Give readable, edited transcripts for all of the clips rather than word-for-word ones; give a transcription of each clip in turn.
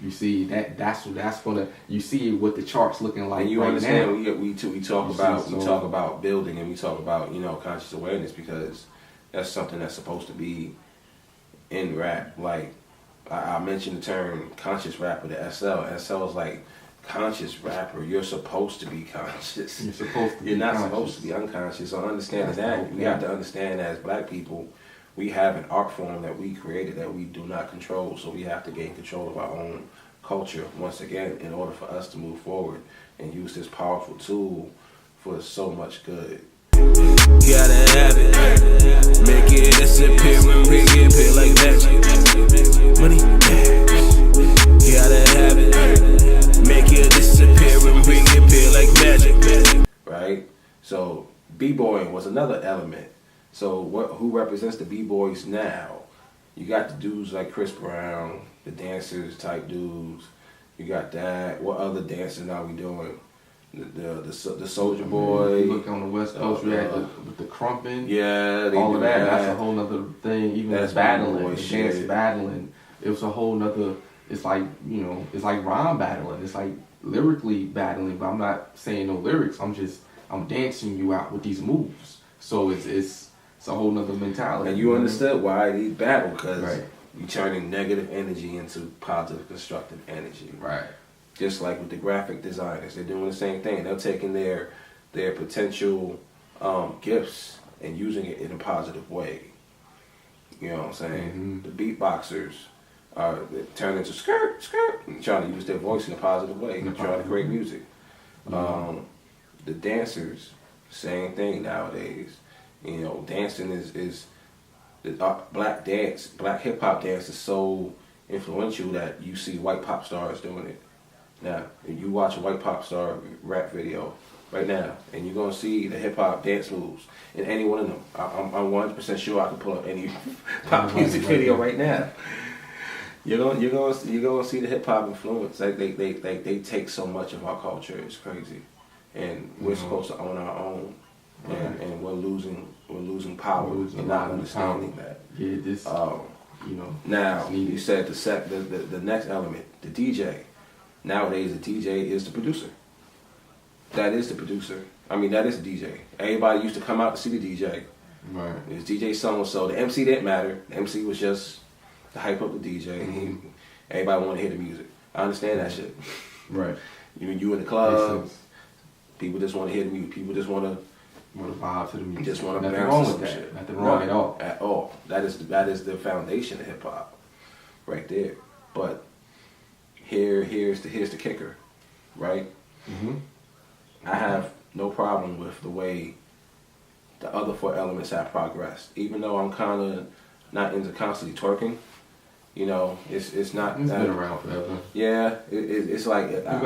You see that's gonna you see what the charts looking like. And you right understand now. we talk about building, and we talk about conscious awareness, because that's something that's supposed to be in rap. Like I mentioned the term conscious rapper, the SL. SL is like conscious rapper. You're supposed to be conscious. You're supposed to. You're not supposed to be unconscious. So understanding that, we have to understand as black people, we have an art form that we created that we do not control. So we have to gain control of our own culture once again in order for us to move forward and use this powerful tool for so much good. Gotta have it, make it disappear and bring it appear like magic. Money, gotta have it, make it disappear and bring it appear like magic. Right? So b-boying was another element. So who represents the b-boys now? You got the dudes like Chris Brown, the dancers type dudes. You got that. What other dancing are we doing? The Soldier Boy. You look on the West Coast, with the crumping. Yeah, all of that. That's a whole nother thing. Even that's battling, dance battling. It was a whole nother. It's like it's like rhyme battling. It's like lyrically battling. But I'm not saying no lyrics. I'm dancing you out with these moves. So it's a whole nother mentality. And you understood why they battle, because you're turning negative energy into positive, constructive energy. Right. Just like with the graphic designers, they're doing the same thing. They're taking their potential gifts and using it in a positive way. You know what I'm saying? The beatboxers are turning into skirt, and trying to use their voice in a positive way, trying to create music. The dancers, same thing nowadays. Dancing is black hip hop dance is so influential that you see white pop stars doing it. Now, if you watch a white pop star rap video right now, and you're gonna see the hip hop dance moves in any one of them, I'm 100% sure I can pull up any pop music video right now. You're gonna see the hip hop influence. Like they take so much of our culture. It's crazy, and we're supposed to own our own, and we're losing power and not understanding that. Yeah, this. Now you said the next element, the DJ. Nowadays, the DJ is the producer. That is the producer. I mean, that is the DJ. Everybody used to come out to see the DJ. Right. It was DJ so-and-so. The MC didn't matter. The MC was just to hype up the DJ. Everybody wanted to hear the music. I understand that shit. Right. You in the club, people just want to hear the music. People just want to vibe to the music. Just want to Nothing bounce wrong to with some that. shit. Nothing wrong at all. At all. That is the foundation of hip hop, right there. But here's the kicker, right? I have no problem with the way the other four elements have progressed. Even though I'm kind of not into constantly twerking, it's not. It's been around forever. Yeah, it's like I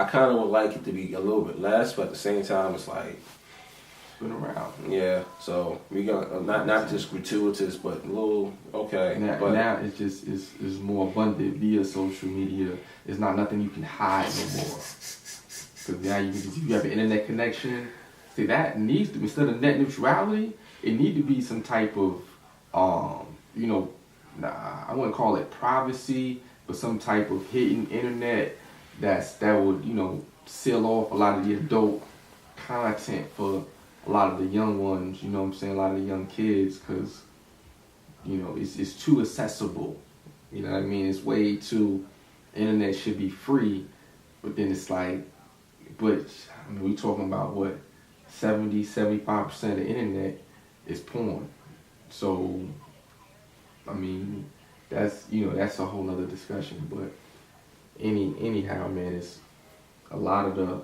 kind of would like it to be a little bit less, but at the same time, it's like it's been around. Yeah, so we got not just gratuitous, but a little okay. Now it's just is more abundant via social media. It's not nothing you can hide no more. Because now you have an internet connection. See, that needs to, instead of net neutrality, it need to be some type of I wouldn't call it privacy, but some type of hidden internet that would seal off a lot of the adult content for a lot of the young ones. You know what I'm saying? A lot of the young kids, because it's too accessible. You know what I mean? It's way too. Internet should be free, but then it's like, but I mean, we talking about what 75% of the internet is porn. So, I mean, that's a whole nother discussion. But anyhow, man, it's a lot of the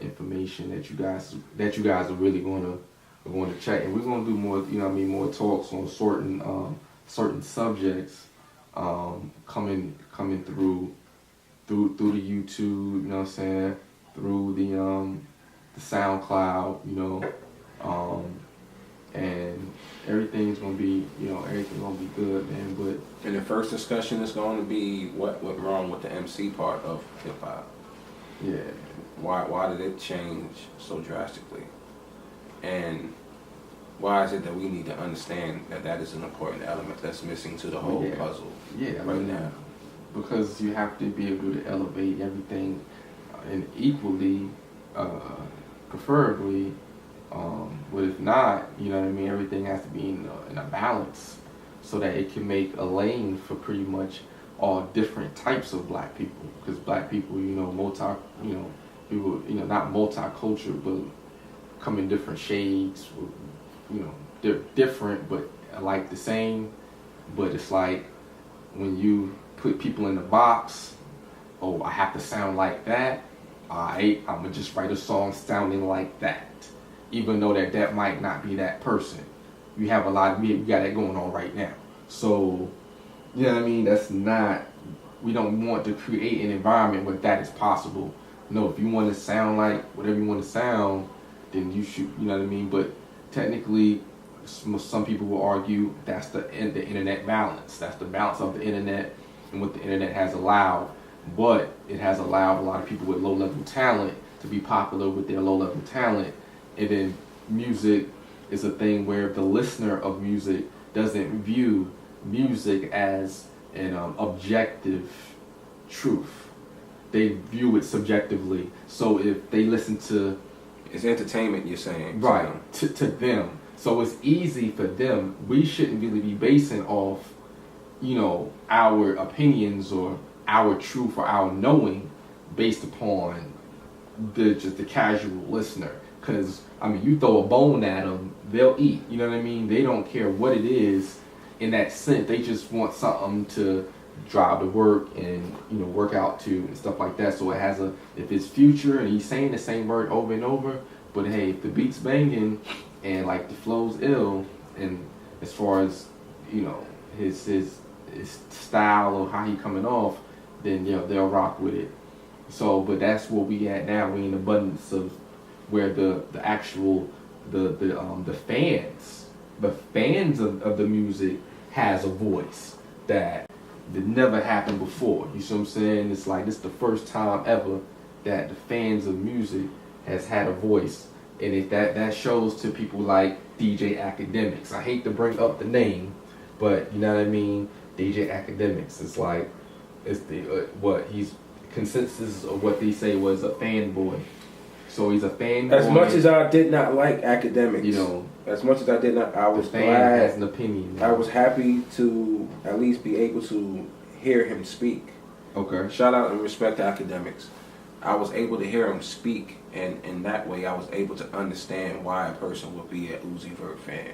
information that you guys are really going to check, and we're going to do more. More talks on certain subjects coming through the YouTube. You know what I'm saying? Through the SoundCloud. And everything's gonna be good, man. But and the first discussion is going to be what went wrong with the MC part of hip hop. Yeah. Why did it change so drastically? And Why is it that we need to understand that that is an important element that's missing to the whole puzzle right now? Because you have to be able to elevate everything and equally, preferably, but if not, you know what I mean, everything has to be in a balance so that it can make a lane for pretty much all different types of black people. Because black people, people, not multicultural, but come in different shades, they're different but like the same. But it's like when you put people in the box, oh, I have to sound like that, alright, I'm gonna just write a song sounding like that, even though that might not be that person. We got that going on right now. So, you know what I mean, we don't want to create an environment where that is possible. No, if you want to sound like whatever you want to sound, then you should, you know what I mean? But technically, some people will argue that's the internet balance. That's the balance of the internet and what the internet has allowed. But it has allowed a lot of people with low-level talent to be popular with their low-level talent. And then music is a thing where the listener of music doesn't view music as an objective truth. They view it subjectively. So if they listen to... It's entertainment, you're saying. Right, to them. So it's easy for them. We shouldn't really be basing off, our opinions or our truth or our knowing based upon just the casual listener. Because, you throw a bone at them, they'll eat. You know what I mean? They don't care what it is in that sense. They just want something to drive to work and, work out to and stuff like that. So it has if it's Future and he's saying the same word over and over, but hey, if the beat's banging and like the flow's ill, and as far as, his style or how he coming off, then they'll rock with it. So, but that's where we at now. We in abundance of where the actual the fans of the music has a voice that never happened before. You see what I'm saying? It's like this is the first time ever that the fans of music has had a voice, and that shows to people like DJ Academics. I hate to bring up the name, but you know what I mean. DJ Academics. It's like it's he's consensus of what they say was a fanboy. So he's a fanboy. As much as I did not like Academics, as much as I did not, I was glad. Has an opinion. I was happy to at least be able to hear him speak. Okay. Shout out and respect to Academics. I was able to hear him speak, and in that way, I was able to understand why a person would be an Uzi Vert fan.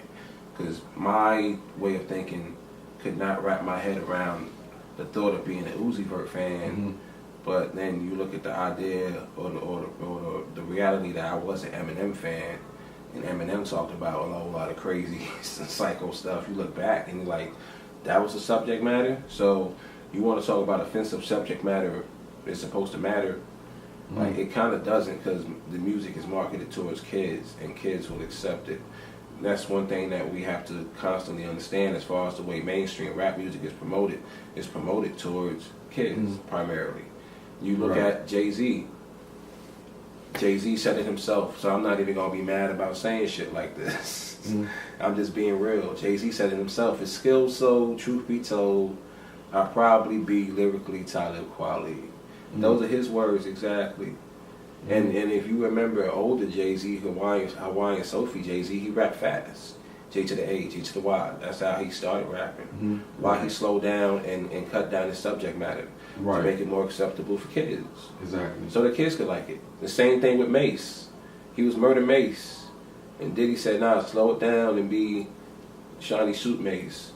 Because my way of thinking could not wrap my head around the thought of being an Uzi Vert fan. Mm-hmm. But then you look at the idea or the reality that I was an Eminem fan, and Eminem talked about a whole lot of crazy psycho stuff. You look back and you're like, that was the subject matter? So you want to talk about offensive subject matter, it's supposed to matter? Mm-hmm. Like, it kind of doesn't, because the music is marketed towards kids, and kids will accept it. That's one thing that we have to constantly understand as far as the way mainstream rap music is promoted. It's promoted towards kids, primarily. You look at Jay-Z. Jay-Z said it himself, so I'm not even going to be mad about saying shit like this. I'm just being real. Jay-Z said it himself. His skills, so truth be told, I'll probably be lyrically Talib Kweli. Those are his words exactly. And if you remember older Jay-Z, Hawaiian Sophie Jay-Z, he rapped fast. J to the A, J to the Y. That's how he started rapping. Why he slowed down and cut down his subject matter to make it more acceptable for kids. Exactly. So the kids could like it. The same thing with Mace. He was Murder Mace. And Diddy said, nah, slow it down and be Shiny Suit Mace.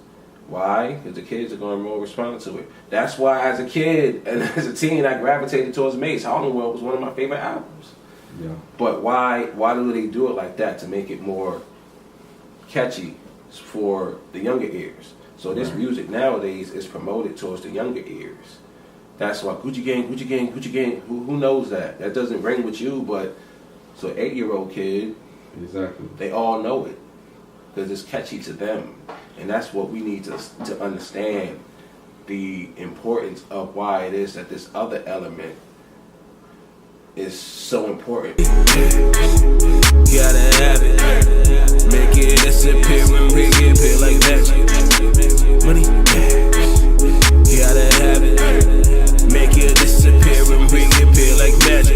Why? Because the kids are going to more respond to it. That's why as a kid and as a teen I gravitated towards Mace. Harlem World was one of my favorite albums. Yeah. But why do they do it like that? To make it more catchy for the younger ears. So this music nowadays is promoted towards the younger ears. That's why Gucci Gang, Gucci Gang, Gucci Gang. Who knows that? That doesn't ring with you, but so an 8-year-old kid, exactly, they all know it because it's catchy to them. And that's what we need to understand, the importance of why it is that this other element is so important. Gotta have it. Make it disappear and bring it back like magic. Money, gotta